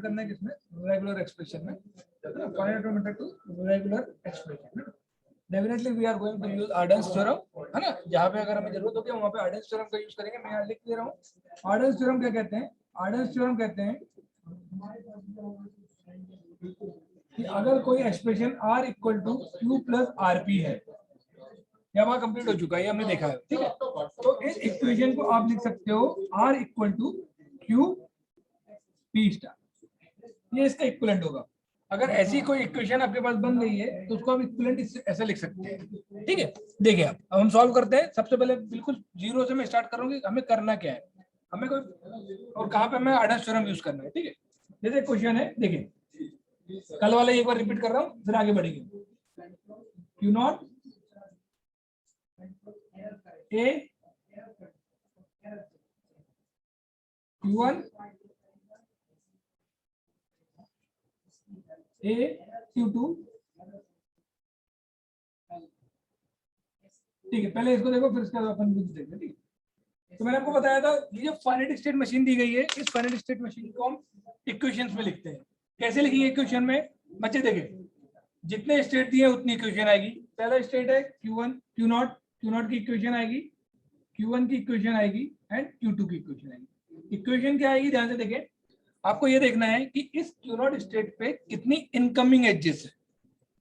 करना है किसमें, रेगुलर एक्सप्रेशन में, finite method to regular expression. Definitely we are going to use Arden's theorem, है ना, जहाँ पे अगर हमें जरूरत होगी वहाँ पे आर्डेंस थ्योरम का यूज करेंगे। मैं यहाँ लिख दे रहा हूँ। आर्डेंस थ्योरम क्या कहते हैं? आर्डेंस थ्योरम कहते हैं कि अगर कोई expression R equal to Q plus RP है, या वहाँ कंप्लीट हो चुका है, ये हमने देखा है, ठीक है, तो इस इक्वेशन को आप लिख सकते हो R equal to Q P star, ये इसका इक्विवेलेंट होगा। अगर ऐसी कोई इक्वेशन आपके पास बन गई है तो उसको आप इक्विवेलेंट ऐसे लिख सकते हैं, ठीक है। देखिए आप, अब हम सॉल्व करते हैं। सबसे पहले बिल्कुल जीरो से मैं स्टार्ट करूंगी, हमें करना क्या है, हमें कोई और कहाँ पे हमें आर्डेंस थ्योरम यूज करना है, ठीक है। जैसे क्वेश्चन है, देखिए कल वाला एक बार रिपीट कर रहा हूँ, फिर आगे बढ़ेंगे। Q not A Q1 A Q2, ठीक है। पहले इसको देखो, फिर इसका अपन कुछ देखेंगे, ठीक है। तो मैंने आपको बताया था, ये जो फाइनाइट स्टेट मशीन दी गई है, इस फाइनाइट स्टेट मशीन को हम इक्वेशंस में लिखते हैं। कैसे लिखेंगे इक्वेशन में? बच्चे देखें, जितने स्टेट दिए उतनी इक्वेशन आएगी। पहला स्टेट है Q1 Q नॉट की इक्वेशन आएगी, Q1 की इक्वेशन आएगी एंड Q2 की इक्वेशन आएगी। इक्वेशन क्या आएगी, ध्यान से देखें। आपको ये देखना है कि इस Q नॉट स्टेट पे कितनी इनकमिंग एजेस है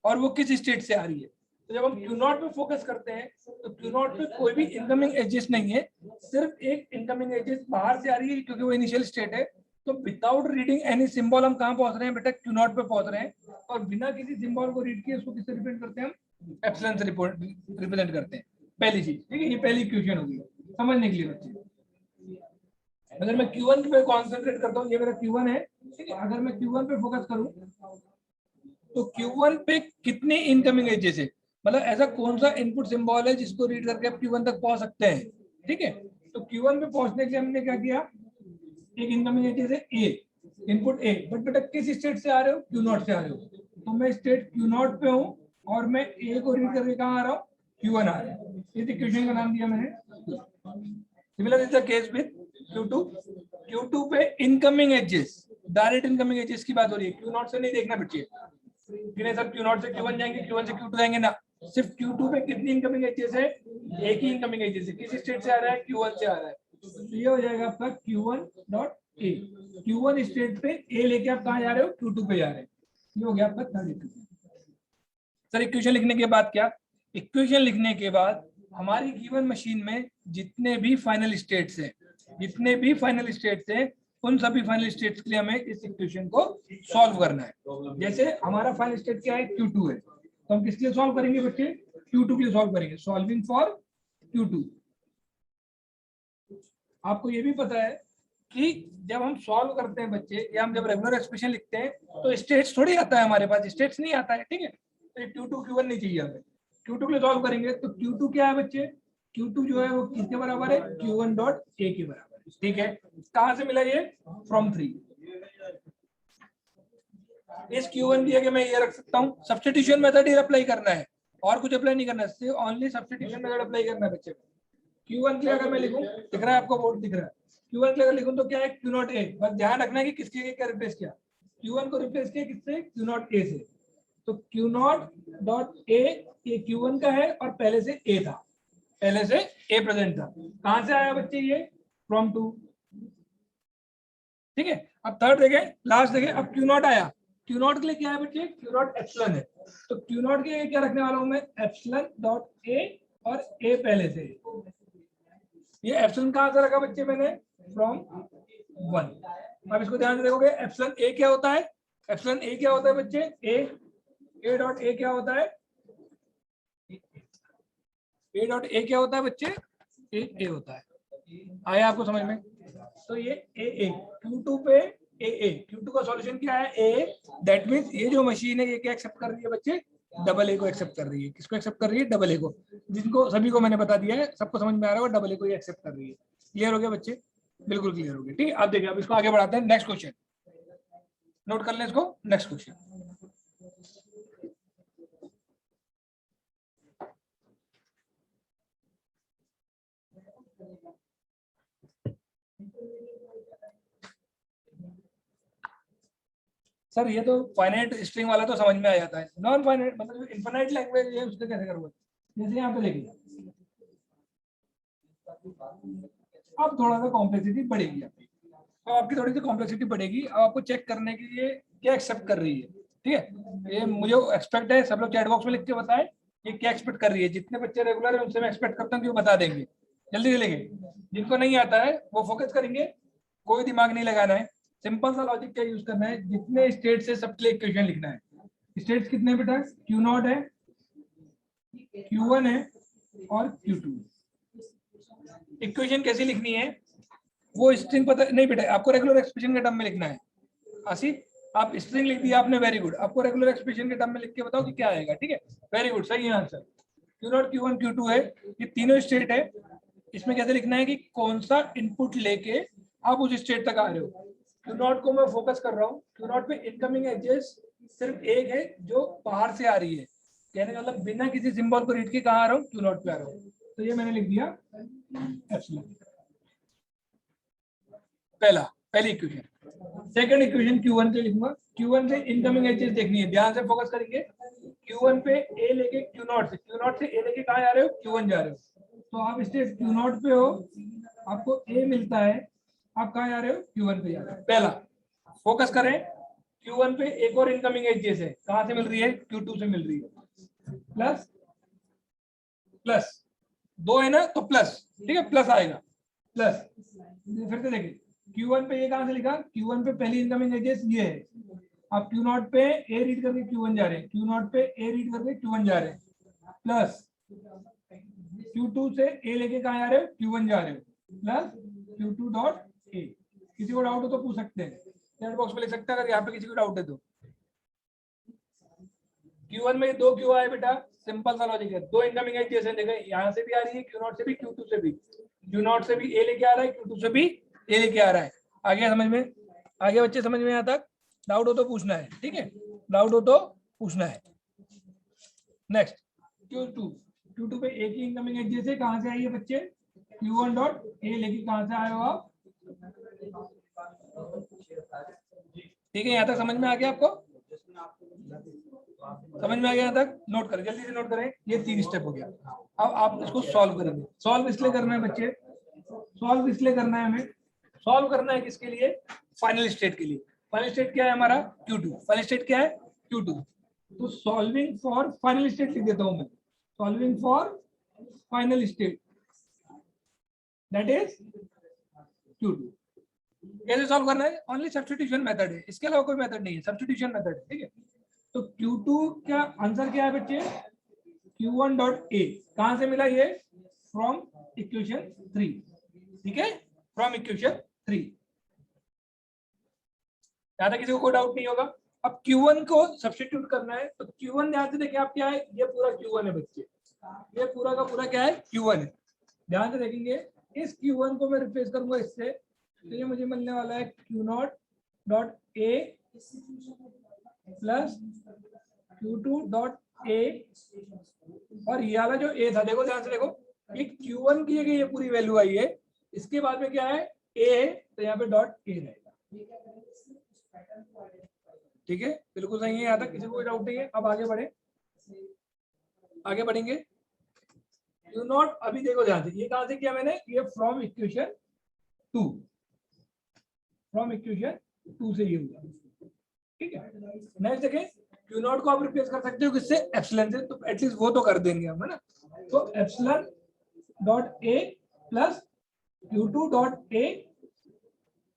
और वो किस स्टेट से आ रही है। तो जब हम Q नॉट पे फोकस करते हैं तो Q नॉट पे कोई भी इनकमिंग एजेस नहीं है, सिर्फ एक इनकमिंग एजेस बाहर से आ रही है क्योंकि वो इनिशियल स्टेट है। तो विदाउट रीडिंग एनी सिंबल हम कहाँ पहुंच रहे हैं बेटा? Q नॉट पे पहुंच रहे हैं। और बिना किसी सिंबल को रीड किए उसको किससे रिप्रेजेंट करते हैं? हम एप्सिलॉन से रिप्रेजेंट करते हैं। पहली चीज, ठीक है, ये पहली इक्वेशन होगी समझने के लिए बच्चे। अगर मैं Q1 पे कॉन्सेंट्रेट करता हूँ, ये मेरा Q1 है, ठीक है। अगर मैं Q1 पे फोकस करूँ तो Q1 पे कितनी इनकमिंग एजेस है, मतलब ऐसा कौन सा इनपुट सिंबल है जिसको रीड करके आप Q1 तक पहुंच सकते हैं, ठीक है। तो Q1 पे पहुंचने के लिए हमने क्या किया, एक इनकमिंग एजेस है A, इनपुट A, बट बेटा किस स्टेट से आ रहे हो? Q नॉट से आ रहे हो। तो मैं स्टेट Q नॉट पे हूँ और मैं A को रीड करके कहाँ आ रहा हूँ? Q1 आ रहा है। इस इक्वेशन का नाम दिया मैंने। Similar is the case with Q2। Q2 पे incoming edges, direct incoming edges की बात हो रही है, Q नॉट से नहीं देखना बच्चे कि नहीं सर Q नॉट से Q1 जाएंगे, Q1 से Q2 जाएंगे ना, सिर्फ Q2 पे कितनी इनकमिंग एजेस है? एक ही इनकमिंग एजेस है। किस स्टेट से आ रहा है? Q1 से आ रहा है। तो ये हो जाएगा आपका Q1 dot A। Q1 state पे A लेके आप कहाँ जा रहे हो? Q2 पे जा रहे हैं। ये हो गया आपका थर्ड इक्वेशन। सर इक्वेशन लिखने के बाद क्या? इक्वेशन लिखने के बाद हमारी गिवन मशीन में जितने भी फाइनल स्टेट्स हैं, जितने भी फाइनल स्टेट्स हैं, उन सभी फाइनल स्टेट्स के लिए हमें इस इक्वेशन को सॉल्व करना है। जैसे हमारा फाइनल स्टेट क्या है? Q2 है, तो हम किसके लिए सॉल्व करेंगे बच्चे? Q2 के लिए सॉल्व करेंगे। Solving for Q2। आपको ये भी पता है कि जब हम सॉल्व करते हैं बच्चे, या हम जब रेगुलर एक्सप्रेशन लिखते हैं तो स्टेट्स थोड़ी आता है हमारे पास, स्टेट्स नहीं आता है, ठीक है। तो Q2 Q1 नहीं चाहिए हमें। Q2 के लिए सॉल्व करेंगे तो Q2 क्या है बच्चे? Q2 जो है वो किसके बराबर है? Q1 डॉट A के बराबर है, ठीक है। कहां से मिला ये? फ्रॉम 3। इस Q1 की जगह मैं ये रख सकता हूँ, सब्स्टिट्यूशन मेथड ही अप्लाई करना है, और कुछ अप्लाई नहीं करना है, सिर्फ ओनली सब्स्टिट्यूशन मेथड अप्लाई करना है बच्चे को। Q1 के लिए अगर मैं लिखूं, दिख रहा है आपको, बोर्ड दिख रहा है। Q1 के लिए अगर लिखूं तो क्या है? Q not A। बस ध्यान रखना है कि किसके क्या रिप्लेस किया, Q1 को रिप्लेस किया किससे? Q नॉट A से। तो Q नॉट डॉट A ये Q1 का है और पहले से A था, पहले से A प्रेजेंट था। कहां से आया बच्चे? ये फ्रॉम 2, ठीक है। अब थर्ड देखें, लास्ट देखें, अब Q नॉट आया। Q नॉट के लिए क्या है बच्चे? Q नॉट एप्सिलॉन है। तो Q नॉट के लिए क्या रखने वाला हूं मैं? एप्सिलॉन डॉट A, और A पहले से। ये एप्सिलॉन कहां से रखा बच्चे मैंने? फ्रॉम 1। अब इसको ध्यान से देखोगे, एप्सिलॉन A क्या होता है? एप्सिलॉन A क्या होता है बच्चे? A डॉट A क्या होता है? A डॉट A क्या होता है बच्चे? A होता है। आया आपको समझ में? तो ये A Q2 पे A Q2 का सॉल्यूशन क्या है? A। दैट मींस ये जो मशीन है ये क्या एक्सेप्ट कर रही है बच्चे? डबल A को एक्सेप्ट कर रही है। किसको एक्सेप्ट कर रही है? डबल A को। जिनको सभी को मैंने बता दिया है, सबको समझ में आ रहा है, डबल A को ही एक्सेप्ट कर रही है। क्लियर हो गया बच्चे? बिल्कुल क्लियर हो गया, ठीक है। अब देखिए, अब इसको आगे बढ़ाते हैं। नेक्स्ट क्वेश्चन नोट कर लें इसको। नेक्स्ट क्वेश्चन, सर ये तो फाइनाइट स्ट्रिंग वाला तो समझ में आ जाता है, नॉन फाइनाइट मतलब जो इनफाइनाइट लैंग्वेज है उसको कैसे करोगे? जैसे यहाँ पे देखिए अब थोड़ा सा कॉम्प्लेक्सिटी बढ़ेगी आपकी, अब आपकी थोड़ी सी कॉम्प्लेक्सिटी बढ़ेगी। अब आपको चेक करने के लिए क्या एक्सेप्ट कर रही है, ठीक है? ये मुझे एक्सपेक्ट है, सब लोग चैट बॉक्स में लिख के बताएं ये क्या एक्सपेक्ट कर रही है। जितने बच्चे रेगुलर है उनसे मैं एक्सपेक्ट करता हूँ कि वो बता देंगे, जल्दी से लिखेंगे। जिनको नहीं आता है वो फोकस करेंगे, कोई दिमाग नहीं लगाना है, सिंपल सा लॉजिक क्या यूज करना है, जितने स्टेट से सबके लिए इक्वेशन लिखना है। स्टेट्स कितने बेटा? Q0 है, Q1 है और Q2। इक्वेशन कैसी लिखनी है वो स्ट्रिंग पता नहीं बेटा, आपको रेगुलर एक्सप्रेशन के टर्म में लिखना है। आसिफ आप स्ट्रिंग लिख दिया आपने, वेरी गुड। आपको रेगुलर एक्सप्रेशन के टर्म में लिख के बताओ कि क्या आएगा, ठीक है? वेरी गुड, सही है आंसर। Q0 Q1 Q2 है, ये तीनों स्टेट है। इसमें कैसे लिखना है कि कौन सा इनपुट लेके आप उस स्टेट तक आ रहे हो। Q0 को मैं फोकस कर रहा हूँ, Q0 पे इनकमिंग एजेस सिर्फ एक है जो बाहर से आ रही है, कहने का मतलब बिना किसी सिंबल को रीड के कहाँ आ रहा हूँ? Q0 पे आ रहा हूँ। तो ये मैंने लिख दिया एप्सिलॉन, पहली इक्वेशन। सेकंड इक्वेशन Q1 से लिखूंगा, Q1 से इनकमिंग एजेस देखनी है, ध्यान से फोकस करेंगे। Q1 पे A लेके Q0 से A लेके कहाँ जा रहे हो? Q1 जा रहे हो। तो आप स्टेट Q0 पे हो, आपको A मिलता है, आप कहाँ जा रहे हो? Q1 पे जा रहे हो। पहला फोकस करें, Q1 पे एक और इनकमिंग एजेस है, कहाँ से मिल रही है? Q2 से मिल रही है। प्लस प्लस दो है ना, तो प्लस, ठीक है, प्लस आएगा प्लस। फिर से देखिए Q1 पे ये कहां से लिखा? Q1 पे पहली इनकमिंग एजेस ये है, आप Q0 पे A रीड करके Q1 जा रहे हैं, Q0 पे A रीड करके Q1 जा रहे हैं, प्लस Q2 से A लेके कहां जा रहे हो? Q1 जा रहे हो, प्लस Q2 डॉट A। किसी को डाउट हो तो पूछ सकते हैं, चैट बॉक्स में लिख सकते हैं अगर यहाँ पे किसी को डाउट है तो। Q1 में दो क्यों आए बेटा? सिंपल सा लॉजिक है, दो इनकमिंग एजेस है, देखो यहाँ से भी आ रही है Q0 से भी, Q2 से भी। Q0 से भी A लेके आ रहा है, Q2 से भी A लेके आ रहा है। आ गया समझ में? आगे बच्चे समझ में यहाँ तक? डाउट हो तो पूछना है, ठीक है? डाउट हो तो पूछना है। नेक्स्ट Q2 पे A की इनकमिंग एजेस है, कहाँ से आई है बच्चे? Q1 डॉट A लेके कहाँ से आए हो आप? ठीक है, यहाँ तक समझ में आ गया आपको? समझ में आ गया यहाँ तक? नोट करें, जल्दी से नोट करें, ये 3 स्टेप हो गया। अब आप इसको सॉल्व करेंगे। सॉल्व इसलिए करना है बच्चे, सॉल्व इसलिए करना है हमें, सॉल्व करना है किसके लिए? फाइनल स्टेट के लिए। फाइनल स्टेट क्या है हमारा? Q2। फाइनल स्टेट क्या है? Q2। तो सॉल्विंग फॉर फाइनल स्टेट लिख देता हूं मैं, solving for final state that is Q2। कैसे सॉल्व करना है? ओनली सब्स्टिट्यूशन मेथड है, इसके अलावा कोई मेथड नहीं है, सब्स्टिट्यूशन मेथड है, ठीक है? तो Q2 का आंसर क्या है बच्चे? Q1 डॉट A कहां से मिला ये? फ्रॉम इक्वेशन 3, ठीक है, फ्रॉम इक्वेशन 3। यहां तक किसी को कोई डाउट नहीं होगा। अब Q1 को सब्स्टिट्यूट करना है, तो Q1 ध्यान से देखिए आप, क्या है? ये पूरा Q1 है बच्चे, ये पूरा का पूरा क्या है? Q1 है। ध्यान से देखेंगे, इस Q1 को मैं रिप्लेस करूंगा इससे, तो ये मुझे मिलने वाला है Q0 dot A plus Q2 dot A, और ये वाला जो A था, देखो ध्यान से देखो, ये Q1 की ये पूरी वैल्यू आई है, इसके बाद में क्या है? A है, तो यहाँ पे डॉट A रहेगा, ठीक है? बिल्कुल सही है, यहाँ तक किसी को कोई डाउट नहीं है। अब आगे बढ़े, आगे बढ़ेंगे। Q0 अभी देखो ध्यान से, ये कहां से किया मैंने? ये फ्रॉम इक्वेशन 2, फ्रॉम इक्वेशन 2 से ये हुआ, ठीक है? नेक्स्ट देखें, Q0 को आप रिप्लेस कर सकते हो किससे? एप्सिलॉन से, तो एटलीस्ट वो तो कर देंगे हम, है ना? तो epsilon dot A plus Q2 dot A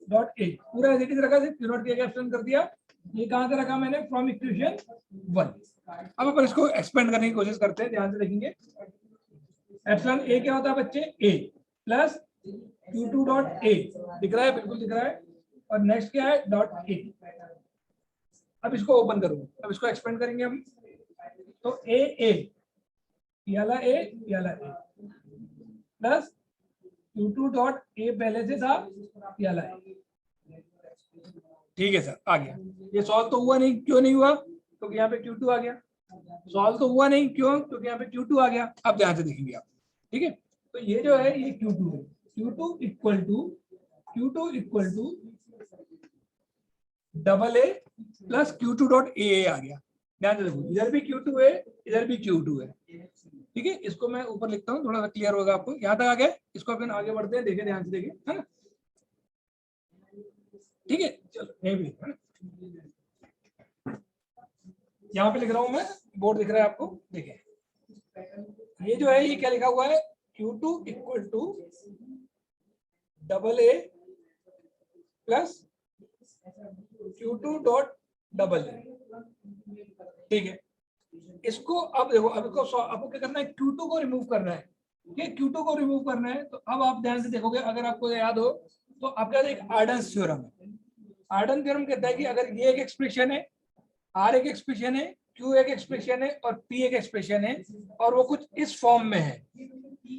dot A पूरा एज इट इज रखा, सिर्फ Q0 के एप्सिलॉन कर दिया। ये कहां से रखा मैंने? From equation 1। अब अपन इसको एक्सपेंड करने की कोशिश करते हैं, ध्यान से देखेंगे। एप्सिलॉन A क्या होता है बच्चे? A plus Q2 dot A, दिख रहा है? बिल्कुल दिख रहा है। और नेक्स्ट क्या है? Dot A। अब इसको ओपन करूंगा, अब इसको एक्सपेंड करेंगे हम, तो A ये वाला A plus Q2 dot A पहले से था, ये वाला A। ठीक है सर, आ गया। ये सॉल्व तो हुआ नहीं, क्यों नहीं हुआ? क्योंकि यहाँ पे Q2 आ गया। सॉल्व तो हुआ नहीं, क्यों? क्योंकि यहाँ पे Q2 आ गया। अब ध्यान से देखेंगे आप, ठीक है? तो ये जो है ये Q2 है, Q2 equal to double A plus Q2 dot A आ गया। ध्यान से देखो, इधर भी Q2 है, इधर भी Q2 है, ठीक है। इसको मैं ऊपर लिखता हूँ, थोड़ा सा क्लियर होगा आपको। यहाँ तक आ गया, इसको अपन आगे बढ़ते हैं, देखें ध्यान से, देखें, है ना, ठीक है। चलो ये भी है ना, यहाँ पे लिख रहा हूँ मैं, बोर्ड दिख रहा है आपको, देखिए ये जो है, ये क्या लिखा हुआ है, Q2 equal to double A plus Q2 dot double A, ठीक है। इसको अब देखो, अब इसको आपको क्या करना है, Q2 को रिमूव करना है, ठीक है, Q2 को रिमूव करना है। तो अब आप ध्यान से देखोगे, अगर आपको याद हो तो आपका एक आर्डन्स थ्योरम है। आर्डन थ्योरम कहता है कि अगर ये एक एक्सप्रेशन है, R एक एक्सप्रेशन है, Q एक एक्सप्रेशन है और P एक एक्सप्रेशन है, और वो कुछ इस फॉर्म में है,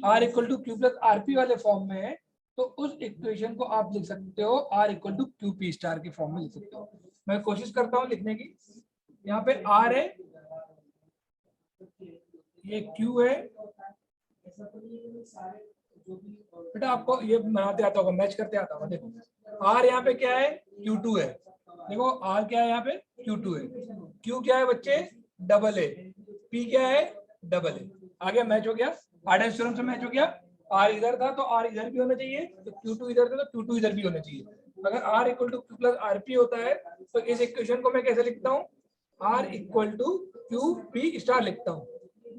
R equal to Q plus RP वाले फॉर्म में है, तो उस इक्वेशन को आप लिख सकते हो R equal to QP star के फॉर्म में लिख सकते हो। मैं कोशिश करता हूँ लिखने की। यहाँ पे R है, ये Q है, बेटा आपको ये बनाते आता होगा, मैच करते आता होगा। देखो R यहाँ पे क्या है, Q2 है, देखो R क्या है यहाँ पे, Q2 है, Q क्या है बच्चे, डबल ए, P क्या है, डबल ए। आगे मैच हो गया, आर्डन थ्योरम से मैच हो गया। R इधर था तो R इधर भी होना चाहिए, तो Q2 इधर था तो Q2 इधर भी होना चाहिए। अगर R equal to Q plus RP होता है तो इस इक्वेशन को मैं कैसे लिखता हूँ, R equal to QP star लिखता हूँ।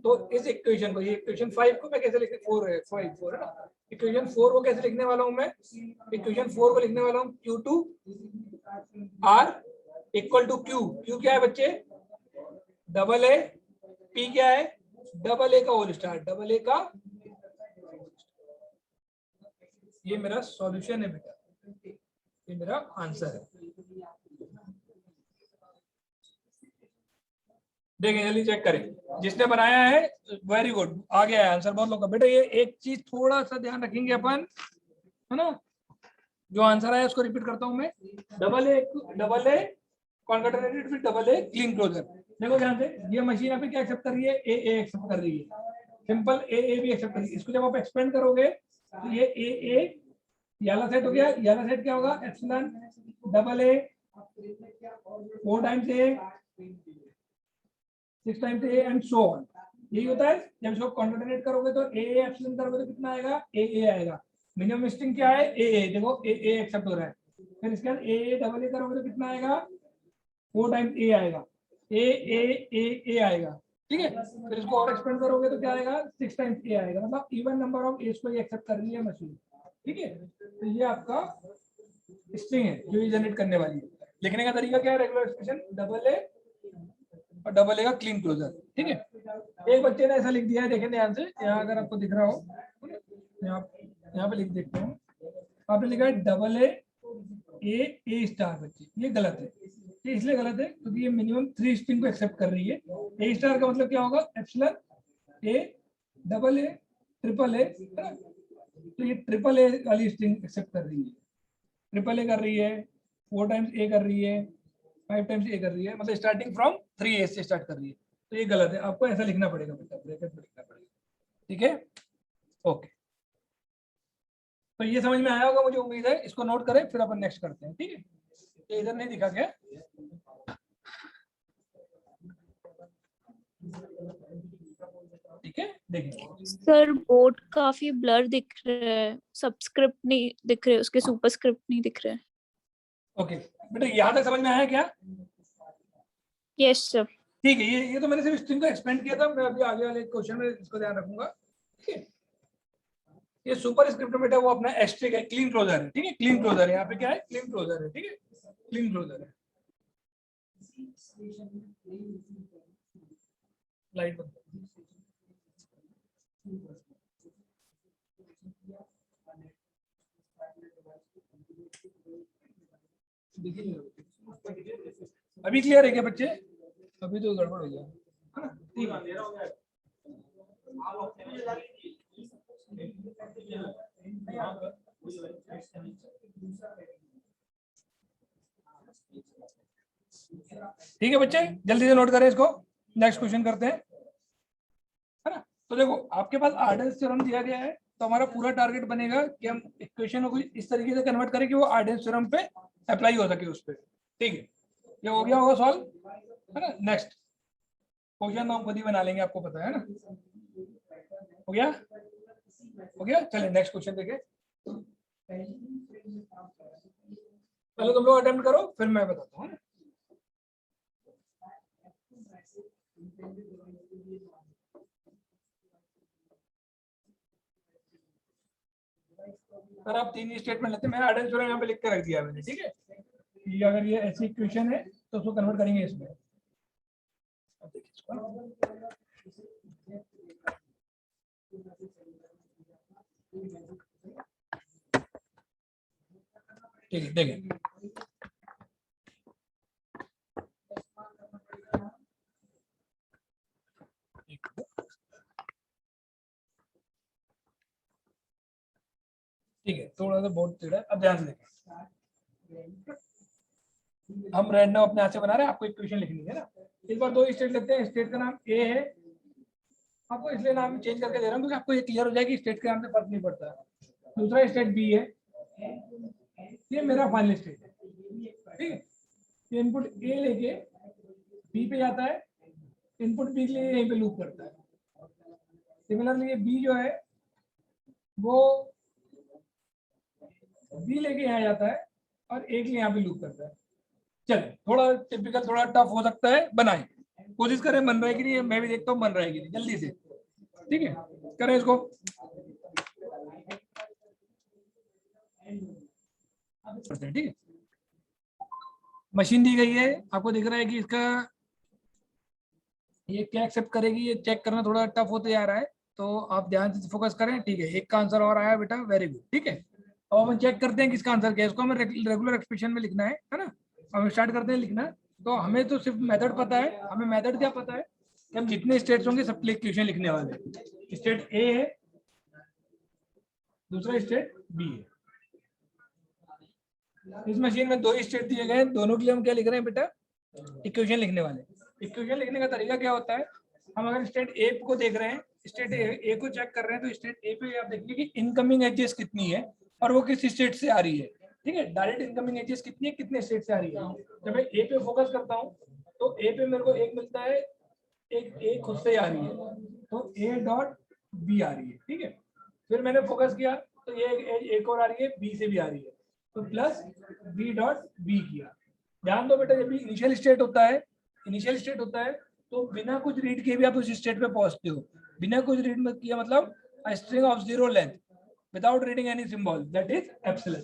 तो इस इक्वेशन को, ये इक्वेशन 5 को मैं कैसे लिख, 4 है, 5 है ना, इक्वेशन 4 को कैसे लिखने वाला हूँ मैं, इक्वेशन 4 को लिखने वाला हूँ Q2 R equal to Q क्या है बच्चे, डबल ए, P क्या है, डबल ए का होल स्टार, डबल ए का। ये मेरा सॉल्यूशन है बेटा, ये मेरा आंसर है। देखें जल्दी चेक करें, जिसने बनाया है वेरी गुड, आ गया है आंसर बहुत लोग का। बेटा ये एक चीज थोड़ा सा ध्यान रखेंगे अपन, है ना, जो आंसर आया उसको रिपीट करता हूं मैं, डबल ए कॉन्केटेनेटेड फिर डबल ए क्लीन क्लोजर। देखो ध्यान से, ये मशीन यहाँ पे क्या एक्सेप्ट कर रही है, ए एक्सेप्ट कर रही है, सिंपल ए भी एक्सेप्ट कर रही है। इसको जब आप एक्सपेंड करोगे तो ये ए याला सेट हो गया, याला सेट क्या होगा, epsilon double A 4 times A 6 times A and so on, यही होता है। जब इसको कॉन्केटेनेट करोगे तो ए एप्सिलॉन करोगे तो कितना आएगा, ए आएगा। मिनिमम स्ट्रिंग क्या है, ए, देखो ए एक्सेप्ट हो रहा है, फिर इसके बाद ए डबल ए करोगे तो कितना आएगा, 4 टाइम्स ए आएगा, ए आएगा, ठीक है। फिर इसको और एक्सपेंड करोगे तो क्या आएगा, 6 टाइम्स ए आएगा, मतलब इवन नंबर ऑफ एज को ये एक्सेप्ट कर रही है मशीन, ठीक है। तो ये आपका स्ट्रिंग है जो ये जनरेट करने वाली है। लिखने का तरीका क्या है, रेगुलर एक्सप्रेशन डबल ए और डबल ए का क्लीन क्लोजर, ठीक है। एक बच्चे ने ऐसा लिख दिया है, देखें ध्यान से, यहाँ अगर आपको दिख रहा हो, यहाँ पे लिख देखते हैं, आपने लिखा है डबल ए स्टार, बच्चे ये गलत है। ये इसलिए गलत है क्योंकि ये मिनिमम 3 स्ट्रिंग को एक्सेप्ट कर रही है। ए स्टार का मतलब क्या होगा, epsilon A double A triple A, तो ये ट्रिपल ए वाली स्ट्रिंग एक्सेप्ट कर रही है, ट्रिपल ए कर रही है, 4 टाइम्स ए कर रही है, 5 टाइम्स ए कर रही है, मतलब स्टार्टिंग फ्रॉम 3 ए से स्टार्ट कर रही है। तो ये गलत है, आपको ऐसा लिखना पड़ेगा बेटा, ब्रैकेट में लिखना पड़ेगा, ठीक है, ओके। तो ये समझ में आया होगा मुझे उम्मीद है, इसको नोट करें फिर अपन नेक्स्ट करते हैं, ठीक है। ये इधर नहीं दिखा क्या, ठीक है, देखिए सर बोर्ड काफी ब्लर दिख रहा है, सबस्क्रिप्ट नहीं दिख रहे, उसके सुपरस्क्रिप्ट नहीं दिख रहे। ओके बेटा, यहाँ तक समझ में आया क्या, यस सर। ठीक है। ये तो मैंने सिर्फ स्ट्रिंग को एक्सपेंड किया था, मैं अभी आगे वाले क्वेश्चन में इसको ध्यान रखूंगा, ठीक है। ये सुपर स्क्रिप्ट बेटा वो अपना एस्ट्रिक है, क्लीन क्लोजर है, ठीक है, क्लीन क्लोजर है, यहाँ पे क्या है, क्लीन क्लोजर है, ठीक है, क्लीन क्लोजर है। लाइट बंद अभी क्लियर है क्या बच्चे, अभी तो गड़बड़ हो गया है ना, ठीक है। ठीक है बच्चे, जल्दी से नोट करें इसको, नेक्स्ट क्वेश्चन करते हैं, है ना। तो देखो आपके पास आर्डन्स थ्योरम दिया गया है, तो हमारा पूरा टारगेट बनेगा कि हम इक्वेशन को इस तरीके से कन्वर्ट करें कि वो आर्डन्स थ्योरम पे अप्लाई हो सके उस पर, ठीक है। ये हो गया होगा सॉल्व, है ना। नेक्स्ट क्वेश्चन हम खुद ही बना लेंगे, आपको पता है ना। हो गया, हो गया। चलिए नेक्स्ट क्वेश्चन देखें। पहले तुम लोग अटेम्प्ट करो, फिर मैं बताता हूँ। सर आप 3 स्टेटमेंट लेते हैं, मैंने अटेंड यहाँ पे लिख के रख दिया मैंने, ठीक है। ये अगर ये ऐसी इक्वेशन है तो उसको कन्वर्ट करेंगे इसमें। अब देखिए इसको, ठीक है, देखिए ठीक है, थोड़ा सा बहुत टेढ़ा है। अब ध्यान से देखें, हम रैंडम अपने हाथ से बना रहे हैं, आपको इक्वेशन लिखनी है ना। इस बार 2 स्टेट लेते हैं, स्टेट का नाम ए है, आपको इसलिए नाम चेंज करके दे रहा हूँ क्योंकि आपको ये क्लियर हो जाए कि स्टेट के नाम से फर्क नहीं पड़ता। दूसरा स्टेट बी है, ये मेरा फाइनल स्टेट है, ठीक है। ये इनपुट ए लेके बी पे जाता है, इनपुट बी के लिए यहीं पे लूप करता है। सिमिलरली ये बी जो है वो बी लेके यहाँ जाता है और ए के लिए यहाँ पे लूप करता है। चलिए थोड़ा टिपिकल, थोड़ा टफ हो सकता है, बनाए, कोशिश करें बन रहा है कि नहीं, मैं भी देखता हूँ बन रहा है कि नहीं, जल्दी से, ठीक है, करें इसको। ठीक है, मशीन दी गई है, आपको दिख रहा है कि इसका ये क्या एक्सेप्ट करेगी, ये चेक करना थोड़ा टफ होते जा रहा है, तो आप ध्यान से फोकस करें, ठीक है। एक का आंसर और आया बेटा, वेरी गुड, ठीक है। अब हम चेक करते हैं किसका आंसर क्या है, इसको हमें रेगुलर एक्सप्रेशन में लिखना है ना। हम स्टार्ट करते हैं लिखना, तो हमें तो सिर्फ मेथड पता है, हमें मेथड क्या पता है कि हम जितने स्टेट्स होंगे सब इक्वेशन लिखने वाले। स्टेट ए है, दूसरा स्टेट बी है। इस मशीन में 2 स्टेट दिए गए हैं, दोनों के लिए हम क्या लिख रहे हैं बेटा, इक्वेशन लिखने वाले। इक्वेशन लिखने का तरीका क्या होता है, हम अगर स्टेट ए को देख रहे हैं, स्टेट ए को चेक कर रहे हैं, तो स्टेट ए पे आप देखिए कि इनकमिंग एजेस कितनी है और वो किस स्टेट से आ रही है, ठीक है। डायरेक्ट इनकमिंग एजेस कितनी है, कितने स्टेट से आ रही है। जब मैं ए पे फोकस करता हूँ तो ए पे मेरे को एक मिलता है, एक ए खुद से आ रही है, तो ए डॉट बी आ रही है, ठीक है। फिर मैंने फोकस किया तो ये एक और आ रही है, बी से भी आ रही है, तो प्लस बी डॉट बी किया। ध्यान दो बेटा, जब भी इनिशियल स्टेट होता है, इनिशियल स्टेट होता है तो बिना कुछ रीड किए भी आप उस स्टेट पे पहुंचते हो। बिना कुछ रीड मत किया मतलब a string of 0 length without reading any symbol, that is epsilon।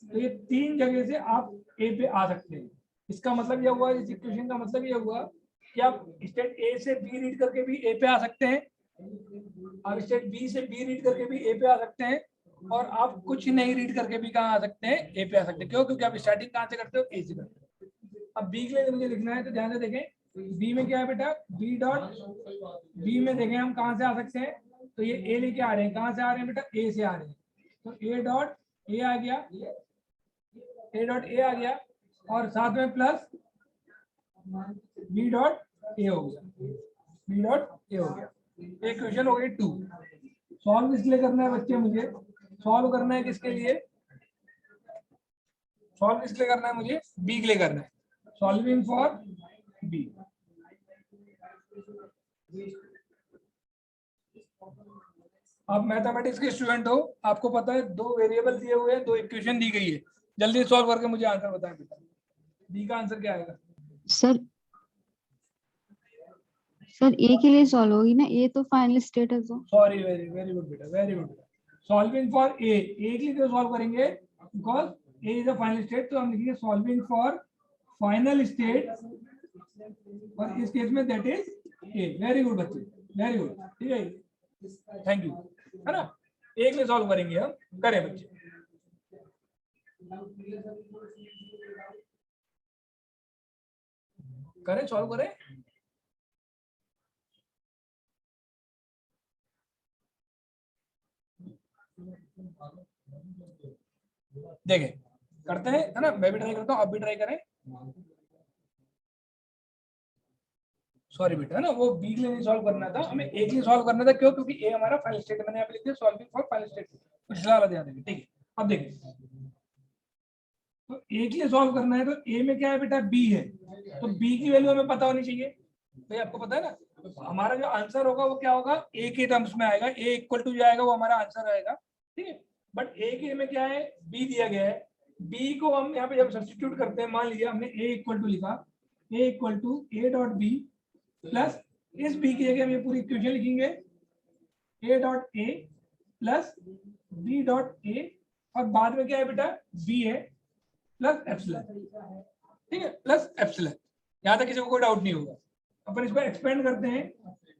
तो ये 3 जगह से आप ए पे आ सकते हैं। इसका मतलब यह हुआ, इस इक्वेशन का मतलब यह हुआ कि आप स्टेट ए से बी रीड करके भी ए पे आ सकते हैं, आप स्टेट बी से बी रीड करके भी ए पे आ सकते हैं, और आप कुछ नहीं रीड करके भी कहाँ आ सकते हैं, ए पे आ सकते हैं। क्यों? क्योंकि आप स्टार्टिंग कहाँ से करते हो, ए से करते हो। अब बी के लिए मुझे लिखना है, तो ध्यान से देखें, बी में क्या है बेटा, बी डॉट बी में देखें हम कहाँ से आ सकते हैं, तो ये ए लेके आ रहे हैं, कहाँ से आ रहे हैं बेटा, ए से आ रहे हैं, तो ए डॉट ए आ गया, ए डॉट ए आ गया, और साथ में प्लस बी डॉट ए हो गया, बी डॉट ए हो गया। इक्वेशन हो गई 2। सॉल्व इसलिए करना है बच्चे, मुझे सॉल्व करना है किसके लिए, सॉल्व इसलिए करना है मुझे, बी के लिए करना है, सॉल्विंग फॉर बी। आप मैथमेटिक्स के स्टूडेंट हो, आपको पता है 2 वेरिएबल दिए हुए हैं, 2 इक्वेशन दी गई है, जल्दी सॉल्व करके मुझे आंसर बताएं बेटा, बी का आंसर क्या आएगा। सर ए के लिए सॉल्व होगी ना, ए तो फाइनल स्टेट है। तो सॉरी, वेरी वेरी गुड बेटा, very good. Solving for A, A के लिए क्यों सॉल्व करेंगे, because A is a final state, तो हम लिखेंगे सॉल्विंग फॉर फाइनल स्टेट, और इस केस में that is a. Very good बच्चे, वेरी गुड, ठीक है, थैंक यू, है ना। ए के लिए सॉल्व करेंगे हम, करें बच्चे। करें, सॉल्व करें। देखें, करते हैं, है ना, मैं भी ट्राई करता हूँ, आप भी ट्राई करें। सॉरी बेटा, है ना, वो बी के लिए नहीं सॉल्व करना था, हमें ए के लिए सॉल्व करना था। क्यों? क्योंकि ए हमारा फाइनल स्टेट है, मैंने यहाँ पे लिख दिया सॉल्विंग फॉर फाइनल स्टेट, पिछला वाला ध्यान देंगे, ठीक है। अब देखिए, तो ए के लिए सॉल्व करना है, तो ए में क्या है बेटा, बी है, तो बी की वैल्यू हमें पता होनी चाहिए। भाई आपको पता है ना, तो हमारा जो आंसर होगा वो क्या होगा, ए के टर्म्स में आएगा, ए इक्वल टू जो आएगा वो हमारा आंसर आएगा, ठीक है। बट ए के में क्या है, बी दिया गया है, बी को हम यहाँ पे जब सब्स्टिट्यूट करते हैं, मान लीजिए हमने ए इक्वल टू लिखा, A equal to A dot B plus, इस बी की जगह हम ये पूरी इक्वेशन लिखेंगे, A dot A plus B dot A, और बाद में क्या है बेटा, बी है प्लस एप्सिलॉन, ठीक है, प्लस एप्सिलॉन। यहाँ तक किसी को कोई डाउट नहीं होगा। अपन इसको एक्सपेंड करते हैं,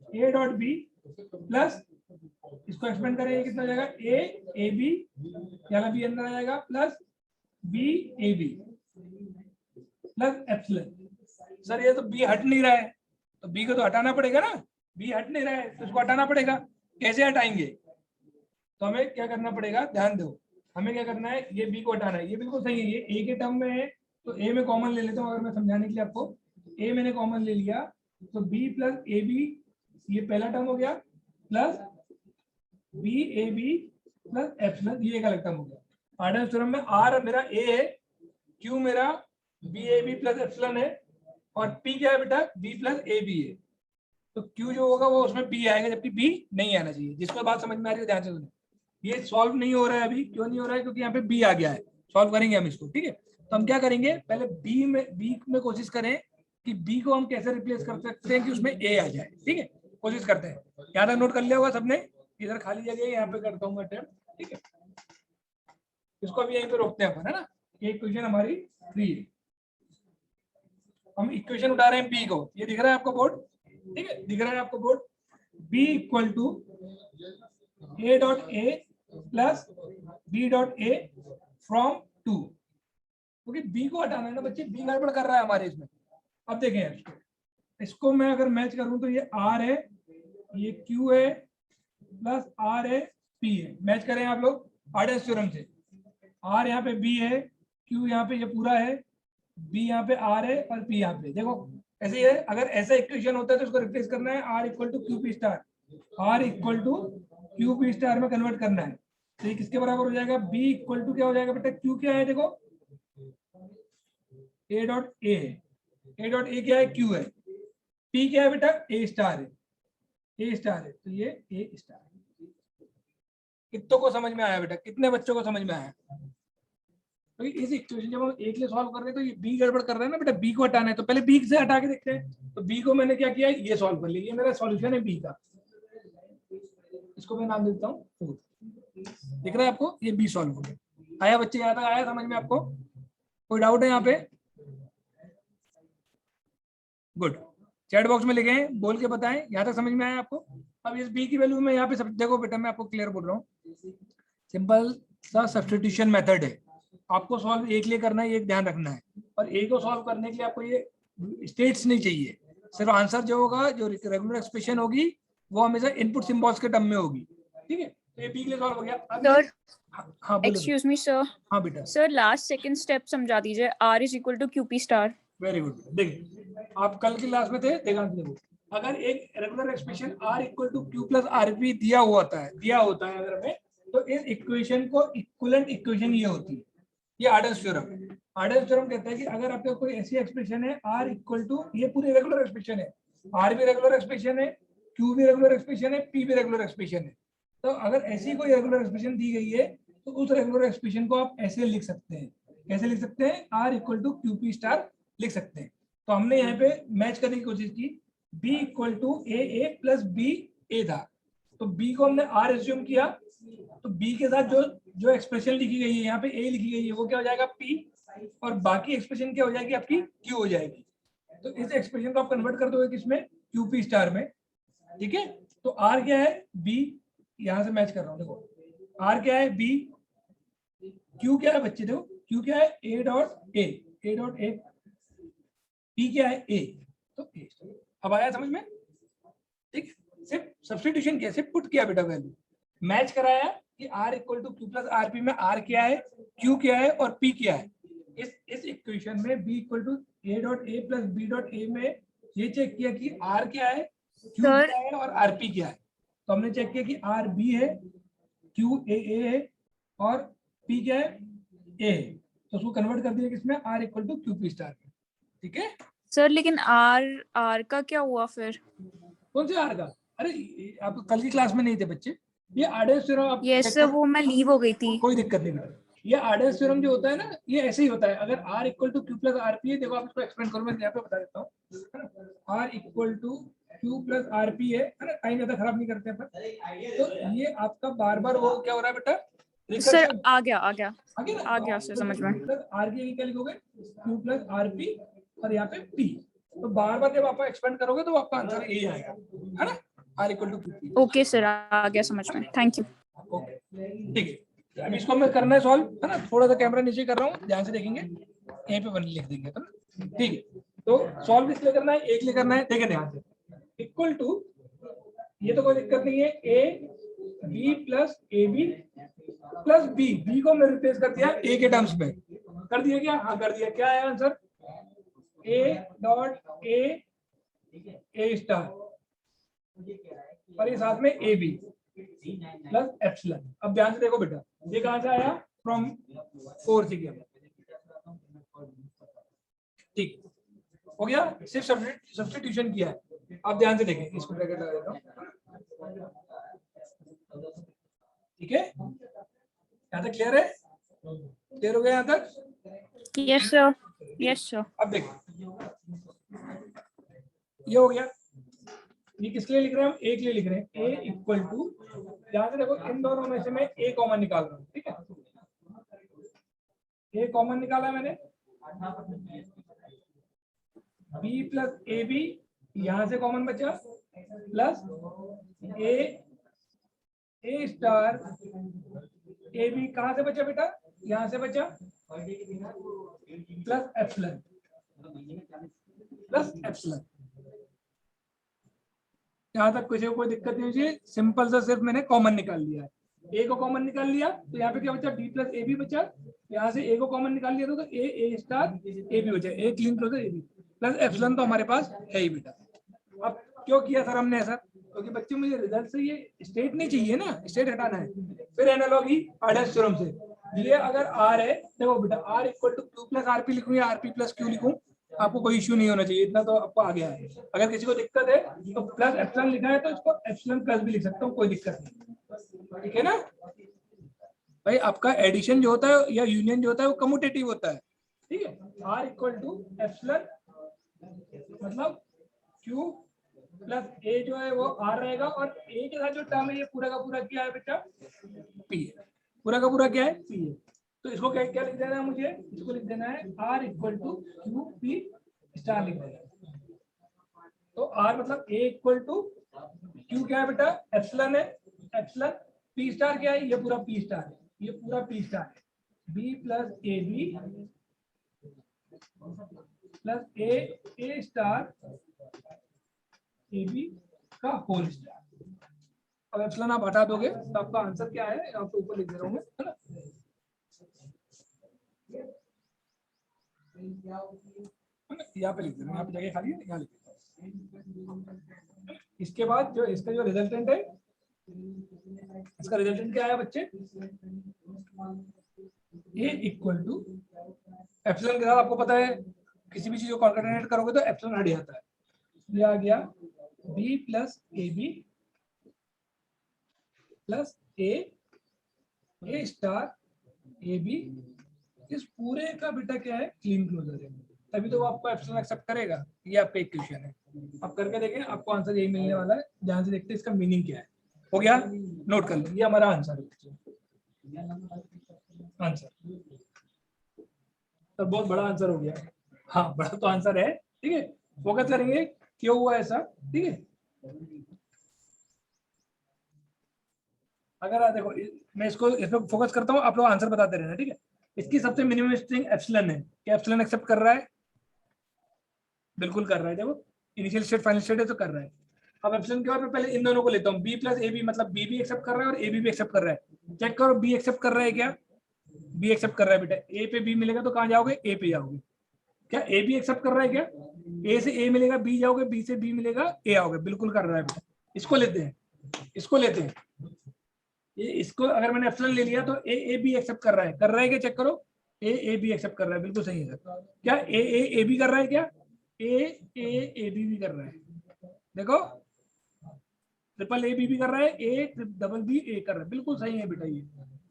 ए डॉट बी प्लस, इसको एक्सपेंड करेंगे कितना हो जाएगा, ए बी, यहाँ बी अंदर आ जाएगा, plus B A B plus epsilon. Sir ये तो बी हट नहीं रहा है, तो बी को तो हटाना पड़ेगा ना, बी हट नहीं रहा है तो इसको हटाना पड़ेगा। कैसे हटाएंगे, तो हमें क्या करना पड़ेगा, ध्यान दो, हमें क्या करना है, ये बी को हटाना है, ये बिल्कुल सही है, ये ए के टर्म में है, तो ए में कॉमन ले लेता हूँ, अगर मैं समझाने के लिए आपको, ए मैंने कॉमन ले लिया, तो बी प्लस ए बी, ये पहला टर्म हो गया, plus B A B plus epsilon, ये एक अलग टर्म हो गया। आर्डर थ्योरम में आर मेरा ए है, क्यू मेरा B A B plus epsilon है, और पी क्या है बेटा, बी प्लस ए बी है, तो क्यू जो होगा वो उसमें बी आएगा, जबकि बी नहीं आना चाहिए। जिसको बात समझ में आ रही है ध्यान से सुनो। ये सॉल्व नहीं हो रहा है अभी, क्यों नहीं हो रहा है, क्योंकि यहाँ पे बी आ गया है, सॉल्व करेंगे हम इसको, ठीक है। तो हम क्या करेंगे, पहले बी में कोशिश करें कि बी को हम कैसे रिप्लेस कर सकते हैं कि उसमें ए आ जाए, ठीक है, कोशिश करते हैं। यहाँ तक नोट कर लिया होगा सबने, इधर खाली जगह यहाँ पे करता हूँ अटेम्प्ट, ठीक है। इसको अभी यहीं पे रोकते हैं अपन, है ना, ये इक्वेशन हमारी 3 है। हम इक्वेशन उठा रहे हैं बी को, ये दिख रहा है आपको बोर्ड, ठीक है, दिख रहा है आपको board, B equal to A dot A plus B dot A from 2, क्योंकि बी को हटाना है ना बच्चे, बी गड़बड़ कर रहा है हमारे इसमें। अब देखें इसको मैं अगर मैच करूं तो ये आर है, ये क्यू है, प्लस आर है, पी है, मैच करें आप लोग आर्डर्स थ्योरम से, आर यहाँ पे बी है, क्यू यहाँ पे ये पूरा है, बी यहाँ पे आर है, और पी यहाँ पे, देखो ऐसे ही है। अगर ऐसा इक्वेशन होता है तो इसको रिप्लेस करना है, R equal to Q P star, R equal to Q P star में कन्वर्ट करना है, तो ये किसके बराबर हो जाएगा, बी इक्वल टू क्या हो जाएगा बेटा, क्यू क्या है, देखो ए डॉट ए है, ए डॉट ए क्या है, क्यू है, पी क्या है बेटा, ए स्टार है, ए स्टार है, तो ये ए स्टार है। कितनों को समझ में आया बेटा, कितने बच्चों को समझ में आया। तो इस इक्वेशन जब हम ए के लिए सॉल्व कर रहे हैं तो ये बी गड़बड़ कर रहे हैं ना बेटा, बी को हटाना है, तो पहले बी से हटा के देखते हैं। तो बी को मैंने क्या किया, ये सॉल्व कर लिया, ये मेरा सॉल्यूशन है बी का, इसको मैं नाम देता हूँ 4, दिख रहा है आपको, ये बी सॉल्व हो गया। आया बच्चे, यहाँ तक आया समझ में आपको, कोई डाउट है यहाँ पे, गुड, चैट बॉक्स में लिखें, बोल के बताएं, यहाँ तक समझ में आया आपको। अब इस बी की वैल्यू में यहाँ पे सब देखो बेटा, मैं आपको क्लियर बोल रहा हूँ, सिंपल सा सब्स्टिट्यूशन मेथड है, आपको सॉल्व एक लिए करना है, ये ध्यान रखना है, और ए को सॉल्व करने के लिए आपको ये स्टेट्स नहीं चाहिए, सिर्फ आंसर जो होगा, जो रेगुलर एक्सप्रेशन होगी वो हमेशा इनपुट सिंबल्स के टर्म में होगी, ठीक है। तो ये बी के लिए सॉल्व हो गया। सर हाँ एक्सक्यूज मी सर, हाँ बेटा, सर लास्ट सेकंड स्टेप समझा दीजिए, r is equal to Q P star. Very good. देखिए आप कल की क्लास में थे, देखा अगर एक regular expression r equal to Q plus RP दिया होता है अगर हमें, तो इस इक्वेशन को इक्विवेलेंट इक्वेशन ये होती है, ये आर्डर्स थ्योरम है। आर्डर्स थ्योरम कहता है कि अगर आपके कोई ऐसी एक्सप्रेशन है r इक्वल टू, ये पूरी रेगुलर एक्सप्रेशन है, r भी रेगुलर एक्सप्रेशन है, q भी रेगुलर एक्सप्रेशन है, p भी रेगुलर एक्सप्रेशन है, तो अगर ऐसी कोई रेगुलर एक्सप्रेशन दी गई है तो उस रेगुलर एक्सप्रेशन को आप ऐसे लिख सकते हैं, कैसे लिख सकते हैं, r equal to Q P star लिख सकते हैं। तो हमने यहाँ पे मैच करने की कोशिश की, b equal to A plus B A था, तो b को हमने r एज्यूम किया, तो b के साथ जो एक्सप्रेशन लिखी गई है यहाँ पे a लिखी गई है वो क्या हो जाएगा p, और बाकी एक्सप्रेशन क्या हो जाएगी आपकी q हो जाएगी। तो इस एक्सप्रेशन को आप कन्वर्ट कर दोगे किसमें, क्यू पी स्टार में, ठीक है। तो r क्या है, b, यहाँ से मैच कर रहा हूँ, देखो r क्या है b, q क्या है बच्चे, देखो q क्या है a डॉट ए, p क्या है a, तो a। अब आया समझ में, ठीक, सिर्फ सब्स्टिट्यूशन किया, सिर्फ पुट किया बेटा, वैल्यू मैच कराया कि r equal to Q plus RP में r क्या है, q क्या है और p क्या है। इस इक्वेशन में b equal to a dot A plus B dot A में ये चेक किया कि r क्या है, q क्या है और rp क्या है। तो हमने चेक किया कि r b है, q a है और p क्या है, a है। तो उसको कन्वर्ट कर दिया किसमें, r equal to Q P star में, ठीक है। सर लेकिन आर का क्या हुआ फिर? कौन से r का? अरे आप कल की क्लास में नहीं थे बच्चे, ये आर्डर्स थ्योरम आप यस check सर, करो। वो मैं लीव हो गई थी। कोई दिक्कत नहीं बेटा, ये आर्डर्स थ्योरम जो होता है ना, ये ऐसे ही होता है। अगर r equal to Q plus R P है, देखो आप इसको एक्सप्लेन करो, मैं यहाँ पे बता देता हूँ। r equal to Q plus R P है ना, टाइम ज्यादा खराब नहीं करते अपन। तो ये आपका बार बार वो क्या हो रहा है बेटा, सर रिकर्शन आ गया आ गया ना, आ गया सर समझ में। आर की क्या लिखोगे, क्यू प्लस आर पी और यहाँ पे पी। तो बार बार जब आप एक्सपेंड करोगे तो आपका आंसर यही आएगा, है ना, R equal to Q P. Okay sir, आ गया समझ में, थैंक यू। ओके ठीक है, अभी इसको मैं करना है सॉल्व, है ना। थोड़ा सा कैमरा नीचे कर रहा हूँ, ध्यान से देखेंगे, यहीं पे वन लिख देंगे, है ना, ठीक है। तो सॉल्व किस लिए करना है, एक लिए करना है, देखें ध्यान से। इक्वल टू, ये तो कोई दिक्कत नहीं है, A B plus A B plus B, B को हमने रिप्लेस कर दिया ए के टर्म्स में, कर दिया क्या, हाँ कर दिया। क्या है आंसर, ए डॉट ए स्टार और ये साथ में ए बी प्लस एप्सिलॉन। अब ध्यान से देखो बेटा, ये कहां से आया, फ्रॉम 4 से किया, ठीक हो गया, सिर्फ सब्स्टिट्यूशन किया है। आप ध्यान से देखें, इसको ब्रैकेट लगा देता हूं, ठीक है, यहाँ तक क्लियर है, क्लियर हो गया यहाँ तक? Yes sir, yes sir. अब देखो ये हो गया, ये किसके लिए लिख रहे हैं हम, ए के लिए लिख रहे हैं। ए इक्वल टू, ध्यान से देखो, इन दोनों में से मैं ए कॉमन निकाल रहा हूँ, ठीक है, ए कॉमन निकाला मैंने, बी प्लस ए बी यहां से कॉमन बचा, plus A star A B कहां से बचा बेटा, यहां से बचा, प्लस एप्सिलॉन, प्लस एप्सिलॉन। यहाँ तक कुछ कोई दिक्कत नहीं हुई, सिंपल सा सिर्फ मैंने कॉमन निकाल लिया है, ए को कॉमन निकाल लिया तो यहाँ पे क्या बचा, डी प्लस ए बी बचा, यहाँ से ए को कॉमन निकाल लिया तो ए स्टार ए बी बचा, A Kleene closure A B plus epsilon तो हमारे पास है ही बेटा। अब क्यों किया सर हमने ऐसा, क्योंकि बच्चे मुझे रिजल्ट से ये स्टेट नहीं चाहिए ना, स्टेट हटाना है। फिर एनालॉजी आर्डर्स थ्योरम से, ये अगर आर है, देखो बेटा, R equal to Q plus R P लिखूं या आर पी प्लस क्यू लिखूं, आपको कोई इश्यू नहीं होना चाहिए, इतना तो आपको आ गया है। अगर किसी को दिक्कत है तो प्लस एप्सिलॉन लिखा है तो इसको एप्सिलॉन प्लस भी लिख सकता हूँ, कोई दिक्कत नहीं, ठीक है ना भाई। आपका एडिशन जो होता है या यूनियन जो होता है वो कम्यूटेटिव होता है, ठीक है। आर इक्वल टू एप्सिलॉन मतलब क्यू प्लस ए जो है वो आर रहेगा, और ए के साथ जो टर्म है ये पूरा का पूरा क्या है बेटा, पी है, पूरा का पूरा क्या है, पी है। तो इसको क्या क्या लिख देना है मुझे, इसको लिख देना है R equal to Q P star लिख देना है। तो आर मतलब ए इक्वल टू क्यू क्या है बेटा, एप्सिलॉन है, एप्सिलॉन पी स्टार क्या है, ये पूरा पी स्टार है, ये पूरा पी स्टार है, B plus A B plus A star A B का होल स्टार। अब एप्सिलॉन आप हटा दोगे तो आपका आंसर क्या है, आपको ऊपर लिख दे रहा हूँ मैं, है ना, यहाँ पे लिख दे रहा हूँ, यहाँ पे जगह खाली है, यहाँ लिख देता हूँ। इसके बाद जो इसका जो रिजल्टेंट है, इसका रिजल्टेंट क्या आया बच्चे, ए इक्वल टू एप्सिलॉन के साथ आपको पता है किसी भी चीज को कॉन्केटेनेट करोगे तो एप्सिलॉन हट जाता है, ये आ गया B plus A B plus A star A B, इस पूरे का बेटा क्या है, क्लीन क्लोजर है, तभी तो वो आपको एप्सिलॉन एक्सेप्ट करेगा। ये आपका इक्वेशन है, आप करके देखें, आपको आंसर यही मिलने वाला है। ध्यान से देखते हैं इसका मीनिंग क्या है, हो गया, नोट कर लो, ये हमारा आंसर है, आंसर तो बहुत बड़ा आंसर हो गया, हाँ बड़ा तो आंसर है, ठीक है। फोकस करेंगे क्यों हुआ ऐसा, ठीक है। अगर देखो मैं इसमें फोकस करता हूँ, आप लोग आंसर बताते रहना, ठीक है। इसकी सबसे मिनिमम स्ट्रिंग एप्सिलॉन है, क्या एप्सिलॉन एक्सेप्ट कर रहा है, बिल्कुल कर रहा है, देखो इनिशियल स्टेट फाइनल स्टेट है तो कर रहा है। अब एप्सिलॉन के बाद मैं पहले इन दोनों को लेता हूँ, बी प्लस ए बी मतलब बी भी एक्सेप्ट कर रहा है और ए बी भी एक्सेप्ट कर रहा है। चेक करो बी एक्सेप्ट कर रहा है क्या, बी एक्सेप्ट कर रहा है बेटा, ए पे बी मिलेगा तो कहाँ जाओगे, ए पे जाओगे। क्या ए बी एक्सेप्ट कर रहा है क्या, ए से ए मिलेगा बी जाओगे, बी से बी मिलेगा ए आओगे, बिल्कुल कर रहा है बेटा। इसको लेते हैं, इसको लेते हैं, ये इसको अगर मैंने एप्सिलॉन ले लिया तो ए बी एक्सेप्ट कर रहा है क्या, चेक करो, ए बी एक्सेप्ट कर रहा है, बिल्कुल सही है सर। क्या ए बी कर रहा है? क्या ए बी भी कर रहा है? देखो ट्रिपल ए बी कर रहा है, ए डबल बी ए कर रहा है, बिल्कुल सही है बेटा।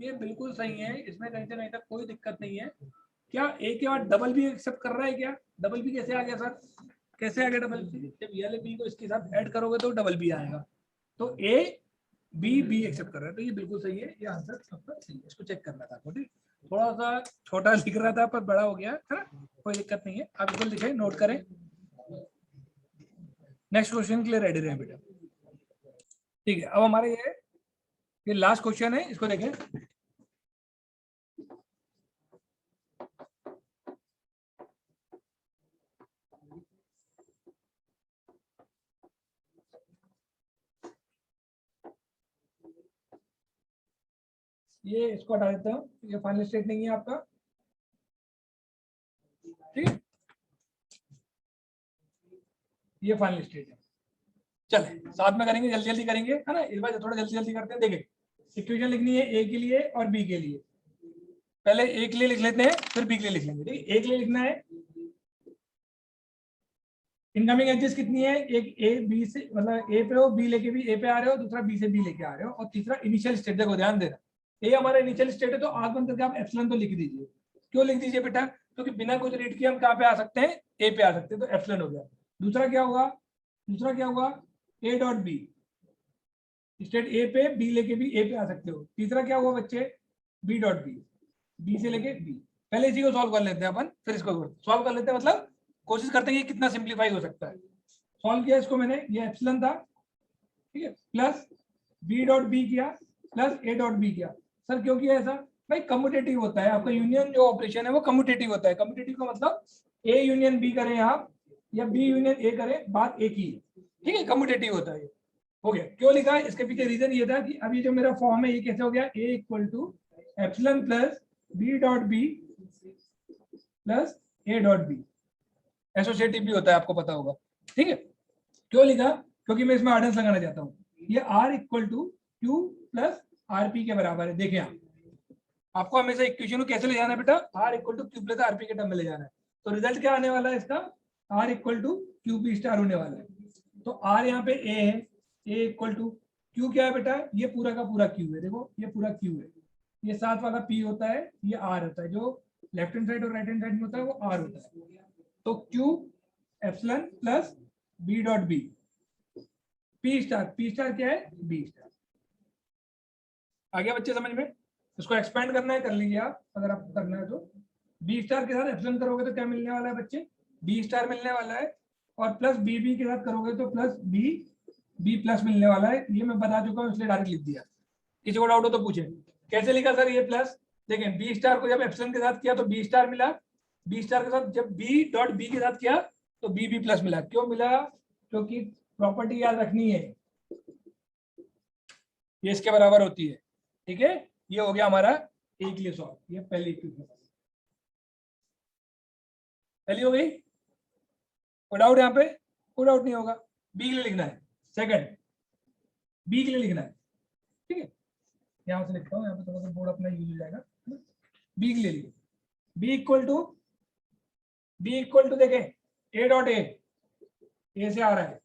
ये बिल्कुल सही है, इसमें कहीं से कहीं तक कोई दिक्कत नहीं है। क्या ए के बाद डबल बी एक्सेप्ट कर रहा है? क्या डबल बी कैसे आ गया सर? कैसे आ गया डबल बी? जब ये वाले बी को इसके साथ ऐड करोगे तो डबल बी आएगा। तो ए बी एक्सेप्ट कर रहा है, तो ये बिल्कुल सही है, ये आंसर सबका सही है। इसको चेक करना था आपको, ठीक। थोड़ा सा छोटा लिख रहा था पर बड़ा हो गया है ना, कोई दिक्कत नहीं है। आप इसको लिखे, नोट करें। नेक्स्ट क्वेश्चन के लिए रेडी रहे बेटा। ठीक है, अब हमारे ये लास्ट क्वेश्चन है, इसको देखें। ये इसको हटा देता हूँ, ये फाइनल स्टेट नहीं है आपका, ठीक है। ये फाइनल स्टेट है। चले साथ में करेंगे, जल्दी जल्दी करेंगे, है ना। इस बार थोड़ा जल्दी जल्दी करते हैं। देखिए इक्वेशन लिखनी है ए के लिए और बी के लिए। पहले ए के लिए लिख लेते हैं, फिर बी के लिए लिख लेंगे, ठीक है। ए के लिए लिखना है इनकमिंग एजेस कितनी है? एक ए बी से, मतलब ए पे हो, बी लेके भी ए पे आ रहे हो, दूसरा बी से बी लेके आ रहे हो, और तीसरा इनिशियल स्टेट। देखो ध्यान देना, ए हमारा इनिशियल स्टेट है, तो आगमन करके आप एप्सिलॉन तो लिख दीजिए। क्यों लिख दीजिए बेटा? क्योंकि बिना कुछ रीड किए हम कहाँ पे आ सकते हैं? ए पे आ सकते हैं, तो एप्सिलॉन हो गया। दूसरा क्या होगा? दूसरा क्या होगा? A dot B. State A पे बी लेके भी ए पे आ सकते हो। तीसरा क्या हुआ बच्चे? बी डॉट बी, बी से लेके बी। पहले इसी को सॉल्व कर लेते हैं अपन, फिर इसको सॉल्व कर लेते हैं, मतलब कोशिश करते हैं कि कितना सिंप्लीफाई हो सकता है। सॉल्व किया इसको मैंने, ये एप्सिलॉन था, ठीक है, प्लस बी डॉट बी किया, प्लस ए डॉट बी किया। सर क्यों किया ऐसा? भाई कम्यूटेटिव होता है आपका यूनियन, जो ऑपरेशन है वो कम्यूटेटिव होता है। कम्यूटेटिव का मतलब ए यूनियन बी करें आप, या बी यूनियन ए करें, बात एक ही है, ठीक है। कम्यूटेटिव होता है। हो गया। क्यों लिखा है? इसके पीछे रीजन ये था कि अभी जो मेरा फॉर्म है ये कैसे हो गया? A equal to epsilon plus B dot B plus A dot B. Associative भी होता है, आपको पता होगा, ठीक है। क्यों लिखा? क्योंकि मैं इसमें आर्डेंस लगाना चाहता हूँ। ये R equal to Q plus R P के बराबर है। देखिए आपको हमेशा इक्वेशन को कैसे ले जाना है बेटा? R equal to Q plus R P के टर्म में ले जाना है। तो रिजल्ट क्या आने वाला है इसका? R equal to Q P star होने वाला है। तो आर यहाँ पे ए है, ए इक्वल टू क्यू क्या है बेटा? ये पूरा का पूरा क्यू है, देखो ये पूरा क्यू है। ये साथ वाला पी होता है, ये आर होता है। जो लेफ्ट हैंड साइड और राइट हैंड साइड में होता है वो आर होता है। तो Q epsilon plus B dot B, P star क्या है? B star. आ गया बच्चे समझ में? इसको एक्सपेंड करना है, कर लीजिए आप, अगर आपको करना है तो। बी स्टार के साथ एप्सिलॉन करोगे तो क्या मिलने वाला है बच्चे? बी स्टार मिलने वाला है। और प्लस बी बी के साथ करोगे तो प्लस बी बी प्लस मिलने वाला है। ये मैं बता चुका हूँ, इसलिए डायरेक्ट लिख दिया। किसी को डाउट हो तो पूछे। कैसे लिखा सर ये प्लस? देखें बी स्टार को जब एप्सिलॉन के साथ किया तो बी स्टार मिला, बी स्टार के साथ जब बी डॉट बी के साथ किया तो बी बी प्लस मिला। क्यों मिला? क्योंकि प्रॉपर्टी याद रखनी है, ये इसके बराबर होती है, ठीक है। ये हो गया हमारा ए के लिए सॉल्व। ये पहली इक्वेशन पहली हो गई। कोई डाउट यहाँ पे? कोई डाउट नहीं होगा। बी के लिए लिखना है, सेकंड बी के लिए लिखना है, ठीक है। यहाँ से लिखता हूँ, यहाँ पे थोड़ा सा बोर्ड अपना यूज हो जाएगा। बी के लिए लिखिए, बी इक्वल टू देखें ए डॉट ए से आ रहा है,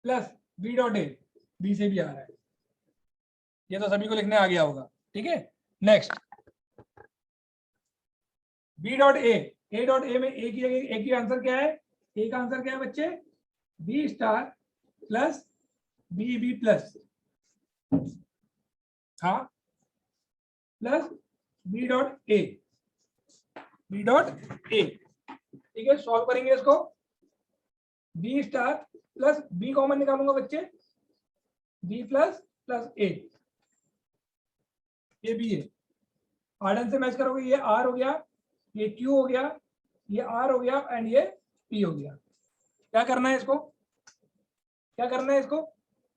plus B dot A B से भी आ रहा है। ये तो सभी को लिखने आ गया होगा, ठीक है। Next B dot A dot A में ए की आंसर क्या है? ए का आंसर क्या है बच्चे? B star plus B B plus, हाँ, प्लस बी डॉट ए, ठीक है। सॉल्व करेंगे इसको। B star plus B common निकालूंगा बच्चे, बी प्लस प्लस ए, ये बी है। आर्डन से मैच करोगे, ये आर हो गया, ये क्यू हो गया, ये आर हो गया, एंड ये पी हो गया। क्या करना है इसको? क्या करना है इसको?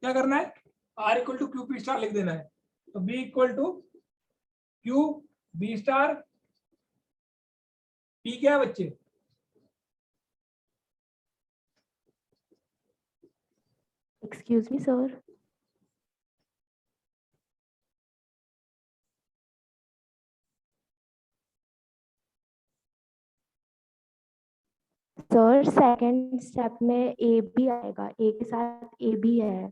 क्या करना है? R equal to Q P star लिख देना है। तो B equal to Q B star, P क्या है बच्चे? Excuse me, sir. Second step में ए भी आएगा, ए के साथ ए भी है।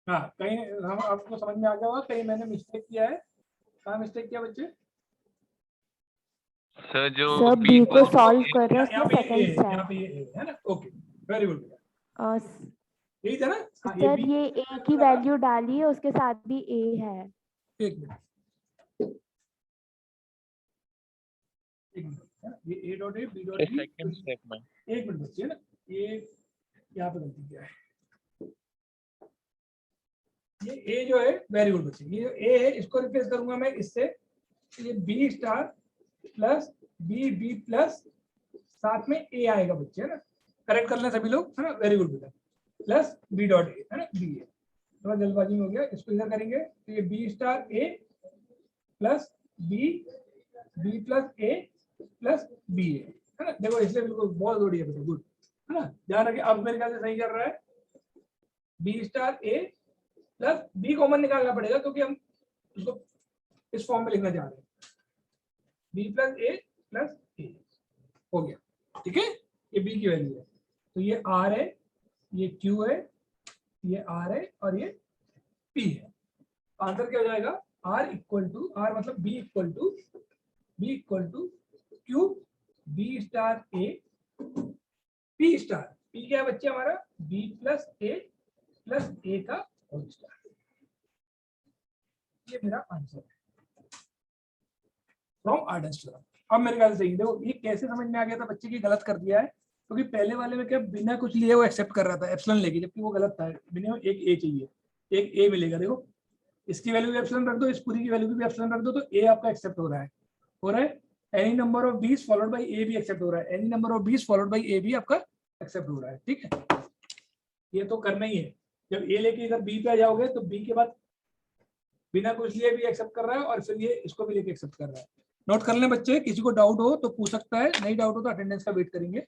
हाँ, कहीं हम आपको समझ में आ गया होगा, कहीं मैंने मिस्टेक किया है। कहाँ मिस्टेक किया बच्चे? सर जो सर B बी को को सॉल्व कर रहे हैं यहाँ उसमें पे ये सेकंड यहाँ पे ये A है ना। Okay, very good. स्टेप। यही था ना? हाँ, सर B। ये ए की वैल्यू डाली है, उसके साथ भी ए है। एक मिनट, एक मिनट, है ना? ये A dot A, B dot B। Second step में एक मिनट बच्चे, है ना, ये यहाँ पे गलती किया है। ये A जो है, वेरी गुड बच्चे, ये जो A है इसको रिप्लेस करूंगा मैं इससे। ये B star plus B plus साथ में A आएगा बच्चे, है ना। करेक्ट कर लें सभी लोग, है ना, वेरी गुड बेटा। प्लस B डॉट A, है ना, B है। थोड़ा जल्दबाजी में हो गया, इसको इधर करेंगे तो ये B star A plus B plus A plus B है ना। देखो इसलिए बिल्कुल बहुत बढ़िया बेटा, गुड, है ना। ध्यान रखिए, अब मेरे ख्याल से सही कर रहा है। B star A plus B common निकालना पड़ेगा क्योंकि हम उसको इस फॉर्म में लिखना चाह रहे हैं। B plus A plus A हो गया, ठीक है। ये B की वैल्यू है, तो ये R है, ये Q है, ये R है और ये P है। आंसर क्या हो जाएगा? R मतलब B equal to Q B star A P star. P क्या है बच्चे हमारा? B प्लस A का होल स्टार। ये मेरा आंसर है फ्रॉम आर्डेंस थ्योरम। अब मेरे ख्याल से सही। देखो ये कैसे समझ में आ गया था बच्चे की, गलत कर दिया है क्योंकि पहले वाले में क्या बिना कुछ लिए वो एक्सेप्ट कर रहा था एप्सिलॉन लेके, जबकि वो गलत था। मिनिमम एक ए चाहिए, एक ए मिलेगा। देखो इसकी वैल्यू भी एप्सिलॉन रख दो, इस पूरी की वैल्यू भी एप्सिलॉन रख दो, तो ए आपका एक्सेप्ट हो रहा है। एनी नंबर ऑफ बीस फॉलोड बाई ए भी एक्सेप्ट हो रहा है, एनी नंबर ऑफ बीस फॉलोड बाई ए भी आपका एक्सेप्ट हो रहा है, ठीक है। ये तो करना ही है। जब ए लेके इधर बी पे आ जाओगे तो बी के बाद बिना कुछ लिए भी एक्सेप्ट कर रहा है और फिर ये इसको भी लेके एक्सेप्ट कर रहा है। नोट कर लें बच्चे, किसी को डाउट हो तो पूछ सकता है, नहीं डाउट हो तो अटेंडेंस का वेट करेंगे।